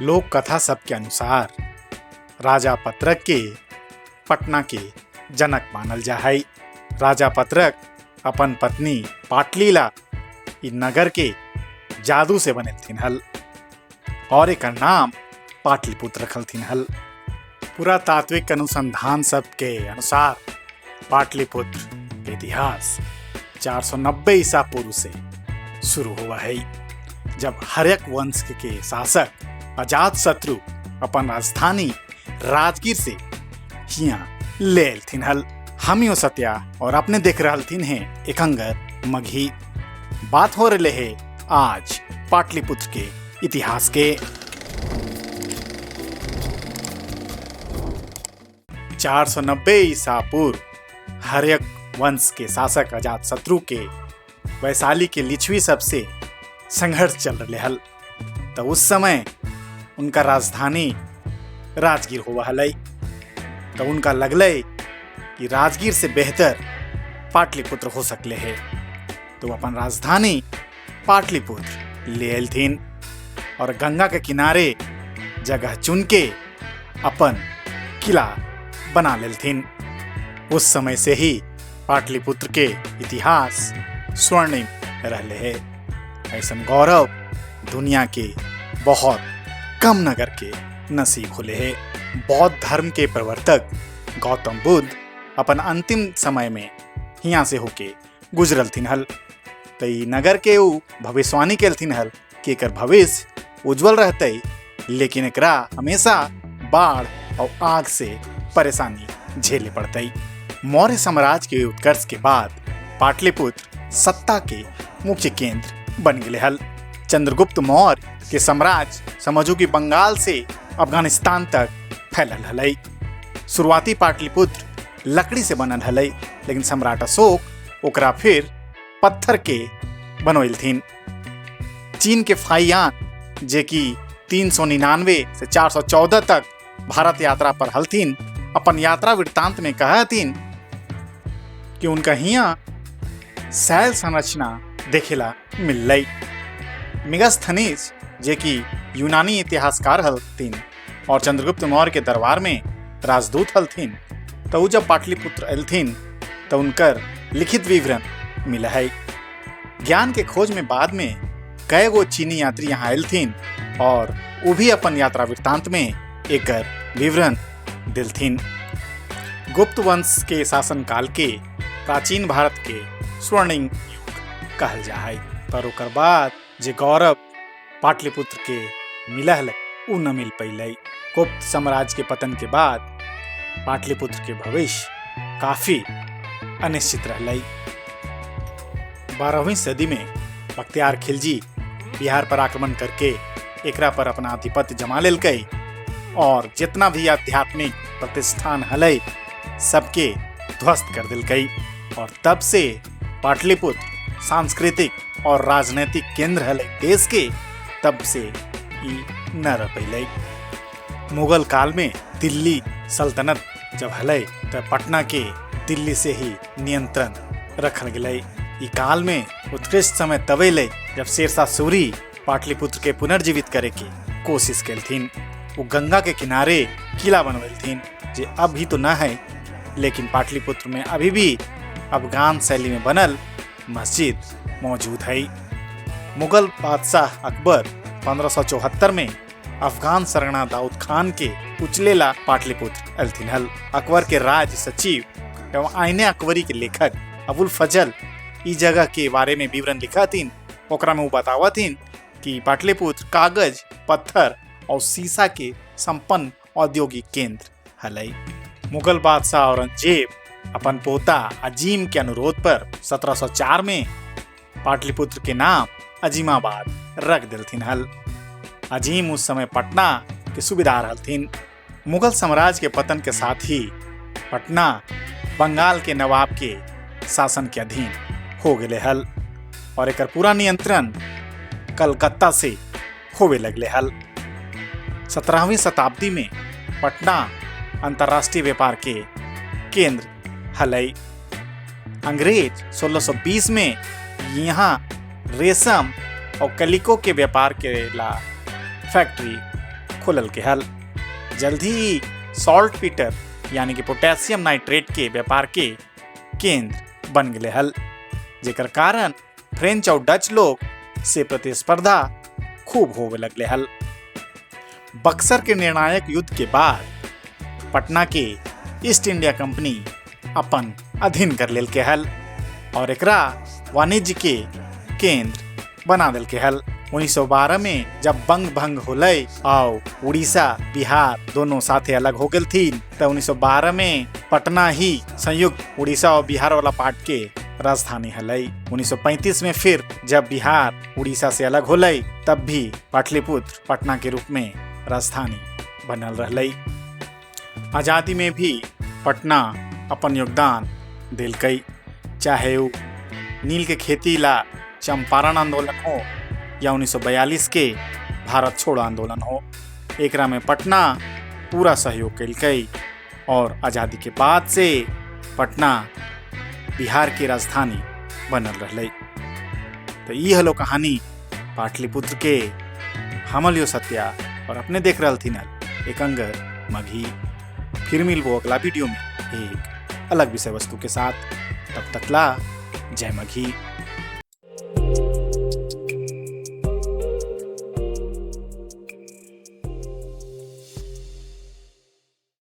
लोक कथा सबके अनुसार राजा पत्रक के पटना के जनक मानल जा है। राजा पत्रक अपन पत्नी पाटलीला इ नगर के जादू से बनेलथिन हल और एक नाम पाटलिपुत्र रखलथिन हल। पुरातात्विक अनुसंधान सब के अनुसार पाटलिपुत्र के इतिहास 490 ईसा पूर्व से शुरू हुआ है, जब हर्यक वंश के शासक अजात शत्रु अपन राजधानी राजगीर से हिया ले एलथिन हल। हमियो सत्या और अपने देख रहलथिन हैं एकंगर मगही। बात हो रहे है आज पाटलिपुत्र के इतिहास के। 490 ईसा पूर्व हर्यक वंश के शासक अजात शत्रु के वैशाली के लिच्छवी सबसे संघर्ष चल रहे हल। तो उस समय उनका राजधानी राजगीर हुआ हलै। तो उनका लगले कि राजगीर से बेहतर पाटलिपुत्र हो सकले है। तो अपन राजधानी पाटलिपुत्र ले एलथिन और गंगा के किनारे जगह चुन के अपन किला बना लेलथिन। उस समय से ही पाटलिपुत्र के इतिहास स्वर्णिम रहले है। ऐसन गौरव दुनिया के बहुत कम नगर के नसीब होले है। बौद्ध धर्म के प्रवर्तक गौतम बुद्ध अपन अंतिम समय में हिया से होके गुजरलथिन हल। तो नगर के ऊ भविष्यवाणी केलथिन हल कि एकर भविष्य उज्जवल रहते, लेकिन एकरा हमेशा बाढ़ और आग से परेशानी झेले पड़ते। मौर्य साम्राज्य के उत्कर्ष के बाद पाटलिपुत्र सत्ता के मुख्य केंद्र बन गए हल। चंद्रगुप्त मौर्य के साम्राज्य समझो कि बंगाल से अफगानिस्तान तक फैलल हलै। शुरुआती पाटलिपुत्र लकड़ी से बनल हलै, लेकिन सम्राट अशोक ओकरा फिर पत्थर के बनवेलथिन। चीन के फाइयान जे कि 399 से 414 तक भारत यात्रा पर हलथिन, अपन यात्रा वृत्तांत में कहथिन कि उनका हिया शैल संरचना देखेला मिललै। मेगास्थनीज जे कि यूनानी इतिहासकार हलथिन और चंद्रगुप्त मौर्य के दरबार में राजदूत हलथिन, तो जब पाटलिपुत्र एलथिन तो उनकर लिखित विवरण मिला है। ज्ञान के खोज में बाद में कई गो चीनी यात्री यहाँ एलथिन और वो भी अपन यात्रा वृत्तांत में एकर विवरण दिलथिन। गुप्त वंश के शासन काल के प्राचीन भारत के स्वर्णिम युग कहल जा है। पर ओकर बाद जे गौरव पाटलिपुत्र के मिला है उ न मिल पैलै। गुप्त साम्राज्य के पतन के बाद पाटलिपुत्र के भविष्य काफी अनिश्चित रहलै। 12वीं सदी में बख्तियार खिलजी बिहार पर आक्रमण करके एकरा पर अपना आधिपत्य जमा लेलकै और जितना भी आध्यात्मिक प्रतिष्ठान हलै सबके ध्वस्त कर दिलकै। और तब से पाटलिपुत्र सांस्कृतिक और राजनीतिक केंद्र हलै देश के, तब से ई न रह पैलै। मुगल काल में दिल्ली सल्तनत जब हलै तब पटना के दिल्ली से ही नियंत्रण रखल गेलै। ई काल में उत्कृष्ट समय तब अलै जब शेरशाह सूरी पाटलिपुत्र के पुनर्जीवित करे के कोशिश केलथिन। वो गंगा के किनारे किला बनवेलथिन जे अब ही तो न है, लेकिन पाटलिपुत्र में अभी भी अफगान शैली में बनल मस्जिद मौजूद है। मुगल बादशाह अकबर 1574 में अफगान सरगना दाऊद खान के उचलेला पाटलिपुत्र एलथिन हल। अकबर के राज सचिव एवं आईने अकबरी के लेखक अबुल फजल ई जगह के बारे में विवरण लिखाथिन। ओकरा में वो बतावथिन कि पाटलिपुत्र कागज, पत्थर और शीशा के संपन्न औद्योगिक केंद्र हलै। मुगल बादशाह औरंगजेब अपन पोता अजीम के अनुरोध पर 1704 में पाटलिपुत्र के नाम अजीमाबाद रख दिलथिन हल। अजीम उस समय पटना के सूबेदार हलथिन। मुगल साम्राज्य के पतन के साथ ही पटना बंगाल के नवाब के शासन के अधीन हो गए हल और एकर पूरा नियंत्रण कलकत्ता से होवे लगले हल। 17वीं शताब्दी में पटना अंतर्राष्ट्रीय व्यापार के केंद्र हलै। अंग्रेज 1620 में यहाँ रेशम और कलिको के व्यापार के ला फैक्ट्री खोलल के हल। जल्दी ही सॉल्ट पीटर यानी कि पोटेशियम नाइट्रेट के व्यापार के केंद्र बन गए हल, जेकर कारण फ्रेंच और डच लोग से प्रतिस्पर्धा खूब होवे लगले हल। बक्सर के निर्णायक युद्ध के बाद पटना के ईस्ट इंडिया कंपनी अपन अधीन कर लेल के हल और एकरा वाणिज्य के केंद्र बना दिल के हल। 1912 में जब बंग भंग होलय और उड़ीसा बिहार दोनों साथे अलग हो गए थी, तो 1912 में पटना ही संयुक्त उड़ीसा और बिहार वाला पार्ट के राजधानी हलई। 1935 में फिर जब बिहार उड़ीसा से अलग होलय, तब भी पाटलिपुत्र पटना के रूप में राजधानी बनल रहलई। आजादी में भी पटना अपन योगदान दिल कई, चाहे वो नील के खेती ला चंपारण आंदोलन हो या 1942 के भारत छोड़ो आंदोलन हो, एकरा में पटना पूरा सहयोग कैल कई और आज़ादी के बाद से पटना बिहार की राजधानी बनल रहलई। तो ये हलो कहानी पाटलिपुत्र के हमल यो सत्या और अपने देख रहल थी नल एक अंगर मघी। फिर मिलबो अगला वीडियो में एक अलग विषय वस्तु के साथ। तब तक ला जय मघी।